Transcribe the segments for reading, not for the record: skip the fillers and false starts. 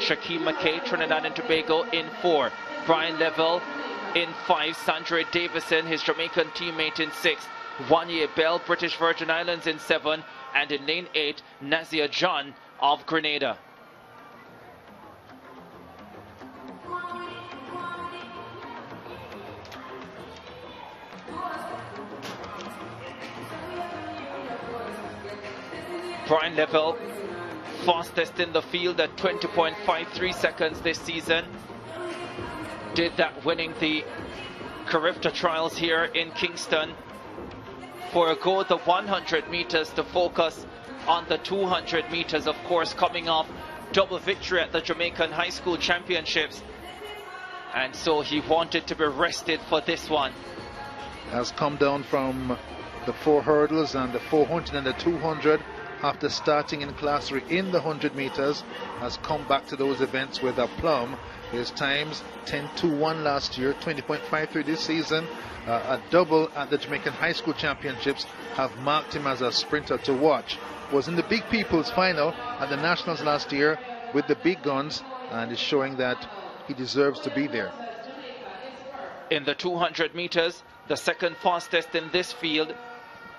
Shakim, McKay, Trinidad and Tobago in 4. Brian Leville in 5. Sandre Davidson, his Jamaican teammate, in 6. Onee Bell, British Virgin Islands, in 7. And in lane 8, Nazia John of Grenada. Brian Leville, fastest in the field at 20.53 seconds this season. Did that winning the Carifta trials here in Kingston. Forego the 100 meters to focus on the 200 meters, of course, coming off double victory at the Jamaican High School Championships. And so he wanted to be rested for this one. Has come down from the 4 hurdles and the 400 and the 200 after starting in class 3 in the 100 meters. Has come back to those events with a plum. His times 10.21 last year, 20.53 this season. A double at the Jamaican High School Championships have marked him as a sprinter to watch. Was in the Big People's final at the Nationals last year with the big guns, and is showing that he deserves to be there. In the 200 meters, the second fastest in this field,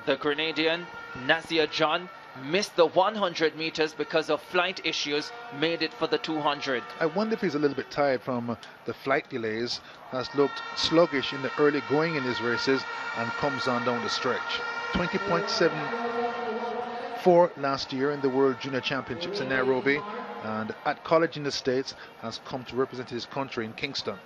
the Grenadian Nazia John missed the 100 meters because of flight issues, made it for the 200. I wonder if he's a little bit tired from the flight delays. Has looked sluggish in the early going in his races and comes on down the stretch. 20.74 last year in the World Junior Championships in Nairobi, and at college in the States has come to represent his country in Kingston.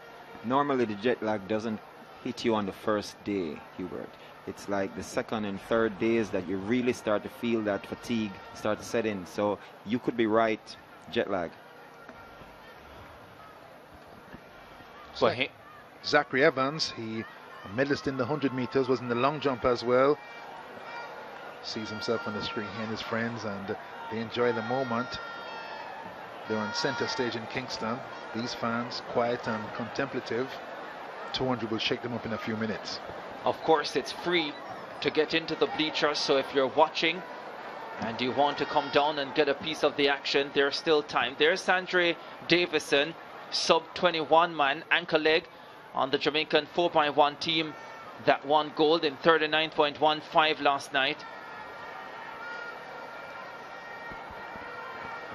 Normally the jet lag doesn't hit you on the first day, Hubert. It's like the second and third days that you really start to feel that fatigue start to set in. So you could be right, jet lag. So Zachary Evans, he a medalist in the 100 meters, was in the long jump as well. Sees himself on the screen here and his friends, and they enjoy the moment. They're on center stage in Kingston. These fans, quiet and contemplative. 200 will shake them up in a few minutes. Of course, it's free to get into the bleachers, so if you're watching and you want to come down and get a piece of the action, there's still time. There's Sandre Davidson, sub-21 man, anchor leg on the Jamaican 4x1 team that won gold in 39.15 last night.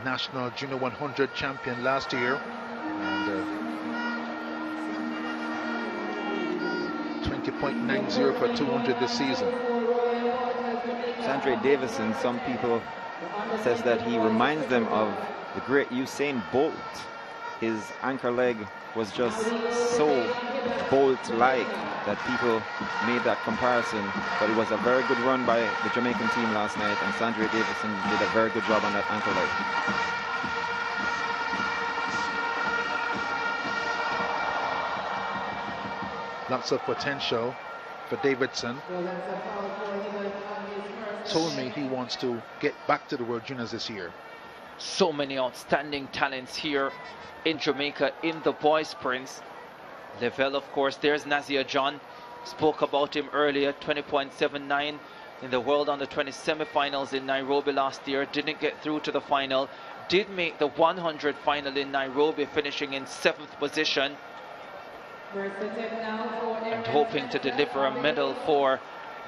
National Junior 100 champion last year, and 20.90 for 200 this season. Sandre Davidson, some people says that he reminds them of the great Usain Bolt. His anchor leg was just so Bolt-like that people made that comparison. But it was a very good run by the Jamaican team last night, and Sandre Davidson did a very good job on that anchor leg. Lots of potential for Davidson. Told me he wants to get back to the World Juniors this year. So many outstanding talents here in Jamaica in the boys sprints. Leville, of course, there's Nazia John. Spoke about him earlier, 20.79 in the World Under-20 semi-finals in Nairobi last year. Didn't get through to the final. Did make the 100 final in Nairobi, finishing in 7th position. And hoping to deliver a medal for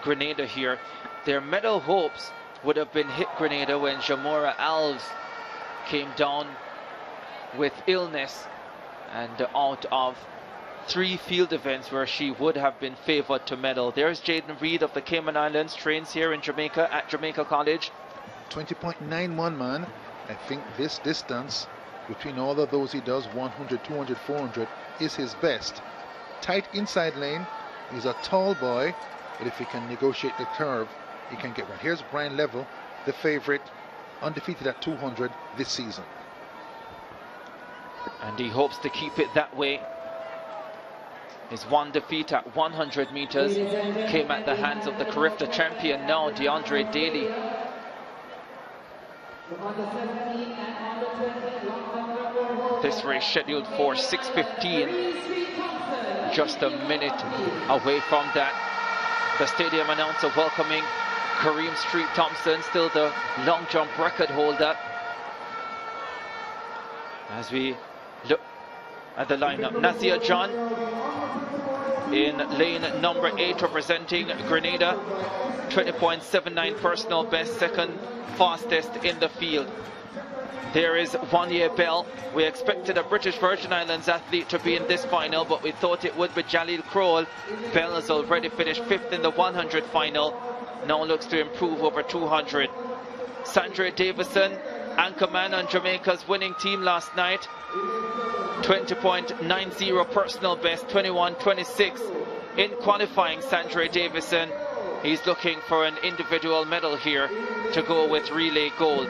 Grenada here. Their medal hopes would have been hit Grenada when Jamora Alves came down with illness and out of 3 field events where she would have been favored to medal. There's Jaden Reed of the Cayman Islands, trains here in Jamaica at Jamaica College. 20.91 man. I think this distance between all of those he does, 100, 200, 400, is his best. Tight inside lane. He's a tall boy, but if he can negotiate the curve, he can get one. Here's Brian Leville, the favorite, undefeated at 200 this season. And he hopes to keep it that way. His one defeat at 100 meters came at the hands of the Carifta champion now, DeAndre Daly. This race scheduled for 6:15. Just a minute away from that. The stadium announcer welcoming Kareem Street Thompson, still the long jump record holder. as we look at the lineup. Nazia John in lane number 8 representing Grenada. 20.79 personal best, second fastest in the field. There is Onee Bell. We expected a British Virgin Islands athlete to be in this final, but we thought it would be Jalil Kroll. Bell has already finished 5th in the 100 final. Now looks to improve over 200. Sandre Davidson, anchorman on Jamaica's winning team last night. 20.90 personal best, 21.26 in qualifying. Sandre Davidson, he's looking for an individual medal here to go with relay gold.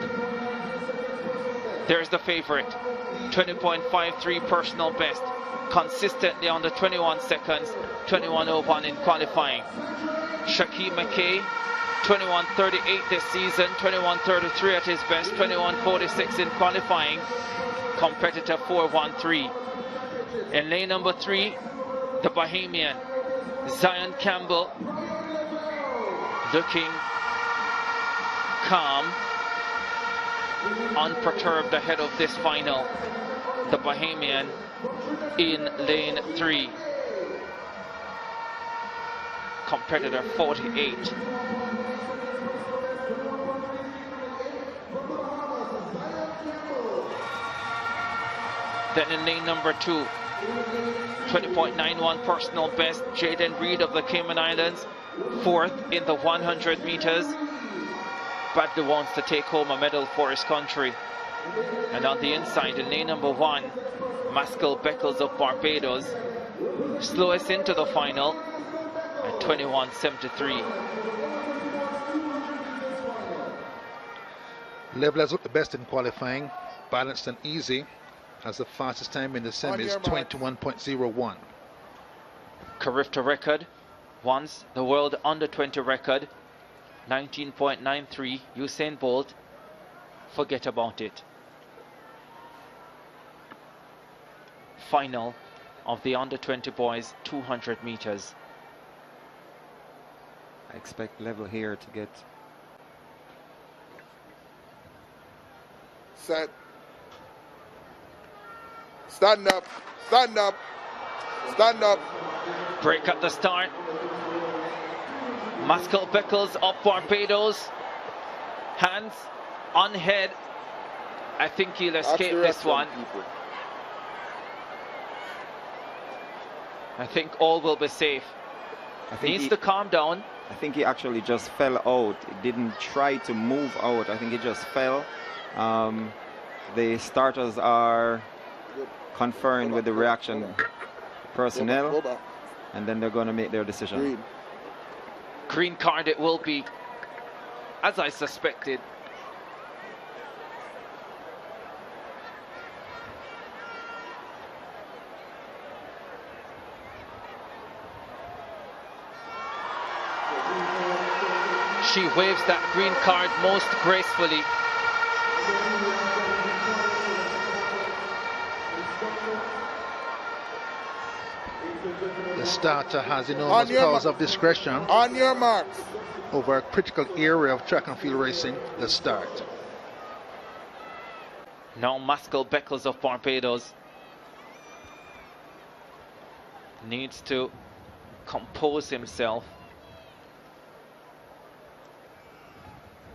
There's the favorite, 20.53 personal best, consistently under 21 seconds, 21.01 in qualifying. Shakim McKay, 21.38 this season, 21.33 at his best, 21.46 in qualifying. Competitor 4.13. In lane number 3, the Bahamian, Zion Campbell, looking calm, unperturbed ahead of this final. The Bahamian in lane 3. Competitor 48. Then in lane number 2, 20.91 personal best, Jaden Reed of the Cayman Islands, 4th in the 100 meters. Badly wants to take home a medal for his country. And on the inside, in lane number 1, Mascal Beckles of Barbados, slowest into the final at 21.73. Leville has looked the best in qualifying, balanced and easy. Has the fastest time in the semis, 21.01. Carifta record, once the world under 20 record, 19.93. Usain Bolt, forget about it. Final of the under 20 boys 200 meters. I expect Leville here to get set. Stand up, stand up, stand up. Break at the start. Mascal Beckles of Barbados. Hands on head. I think he'll escape this one. I think all will be safe. Needs to calm down. I think he actually just fell out. He didn't try to move out. I think he just fell. The starters are conferring with the reaction personnel, and then they're going to make their decision. Green card it will be, as I suspected. She waves that green card most gracefully. The starter has enormous powers of discretion on your marks over a critical area of track and field racing, the start. Now Mascal Beckles of Barbados needs to compose himself,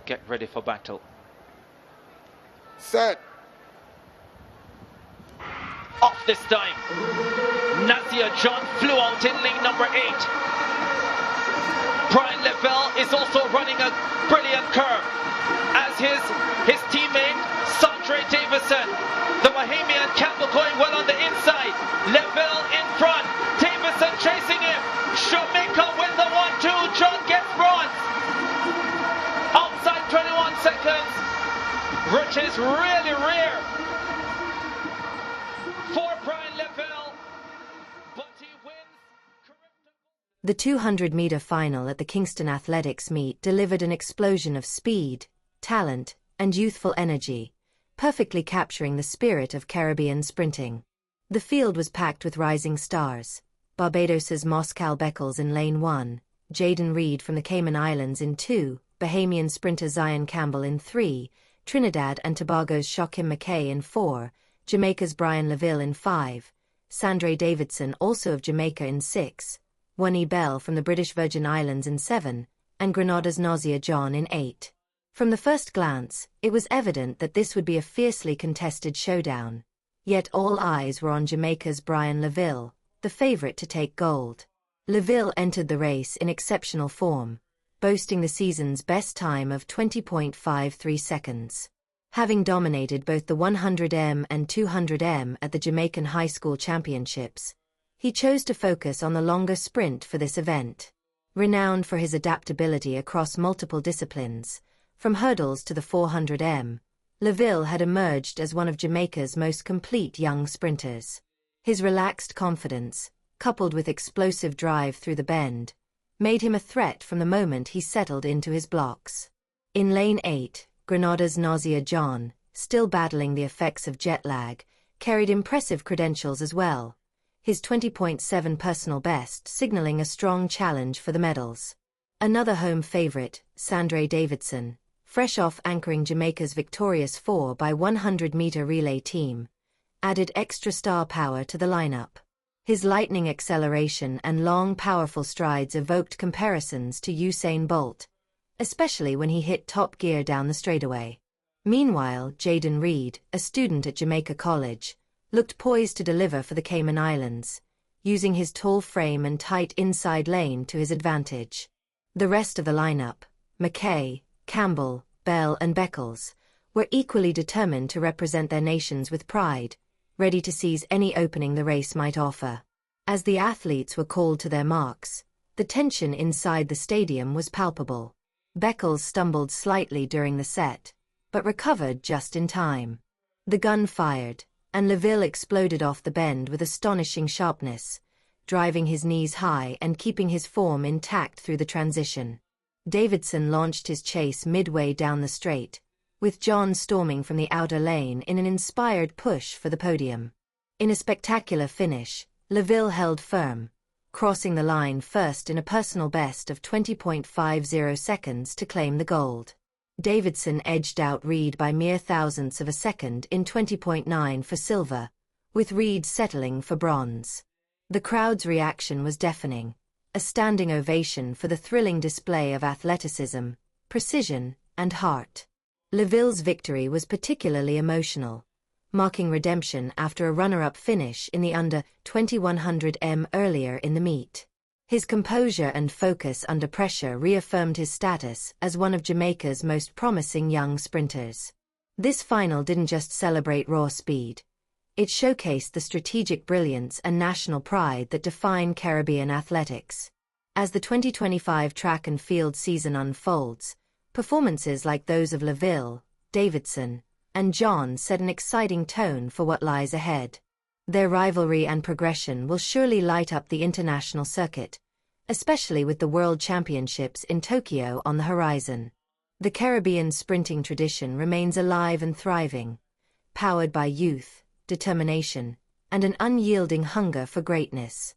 get ready for battle. Set. Off this time. Nazia John flew out in lane number 8. Brian Leville is also running a brilliant curve, as his teammate Sandre Davidson. The Bahamian Campbell going well on the inside. Leville in front. Davidson chasing him. Jamaica win the 1-2. John gets bronze. Outside 21 seconds, which is really rare for Brian Leville, but he wins. The 200-meter final at the Kingston Athletics meet delivered an explosion of speed, talent, and youthful energy, perfectly capturing the spirit of Caribbean sprinting. The field was packed with rising stars. Barbados's Mascal Beckles in lane 1, Jaden Reed from the Cayman Islands in 2, Bahamian sprinter Zion Campbell in 3, Trinidad and Tobago's Shakim McKay in 4, Jamaica's Brian Leville in 5, Sandre Davidson also of Jamaica in 6, Onee Bell from the British Virgin Islands in 7, and Grenada's Nazia John in 8. From the first glance, it was evident that this would be a fiercely contested showdown. Yet all eyes were on Jamaica's Brian Leville, the favorite to take gold. Leville entered the race in exceptional form, boasting the season's best time of 20.53 seconds. Having dominated both the 100m and 200m at the Jamaican High School Championships, he chose to focus on the longer sprint for this event. Renowned for his adaptability across multiple disciplines, from hurdles to the 400m, Leville had emerged as one of Jamaica's most complete young sprinters. His relaxed confidence, coupled with explosive drive through the bend, made him a threat from the moment he settled into his blocks. In lane 8, Grenada's Nazia John, still battling the effects of jet lag, carried impressive credentials as well, his 20.7 personal best signaling a strong challenge for the medals. Another home favorite, Sandre Davidson, fresh off anchoring Jamaica's victorious 4x100-meter relay team, added extra star power to the lineup. His lightning acceleration and long powerful strides evoked comparisons to Usain Bolt, especially when he hit top gear down the straightaway. Meanwhile, Jaden Reed, a student at Jamaica College, looked poised to deliver for the Cayman Islands, using his tall frame and tight inside lane to his advantage. The rest of the lineup, McKay, Campbell, Bell and Beckles, were equally determined to represent their nations with pride, ready to seize any opening the race might offer. As the athletes were called to their marks, the tension inside the stadium was palpable. Beckles stumbled slightly during the set, but recovered just in time. The gun fired, and Leville exploded off the bend with astonishing sharpness, driving his knees high and keeping his form intact through the transition. Davidson launched his chase midway down the straight, with John storming from the outer lane in an inspired push for the podium. In a spectacular finish, Leville held firm, crossing the line first in a personal best of 20.50 seconds to claim the gold. Davidson edged out Reed by mere thousandths of a second in 20.9 for silver, with Reed settling for bronze. The crowd's reaction was deafening, a standing ovation for the thrilling display of athleticism, precision, and heart. Leville's victory was particularly emotional, marking redemption after a runner-up finish in the under 2100m earlier in the meet. His composure and focus under pressure reaffirmed his status as one of Jamaica's most promising young sprinters. This final didn't just celebrate raw speed. It showcased the strategic brilliance and national pride that define Caribbean athletics. As the 2025 track and field season unfolds, performances like those of Leville, Davidson, and John set an exciting tone for what lies ahead. Their rivalry and progression will surely light up the international circuit, especially with the World Championships in Tokyo on the horizon. The Caribbean sprinting tradition remains alive and thriving, powered by youth, determination, and an unyielding hunger for greatness.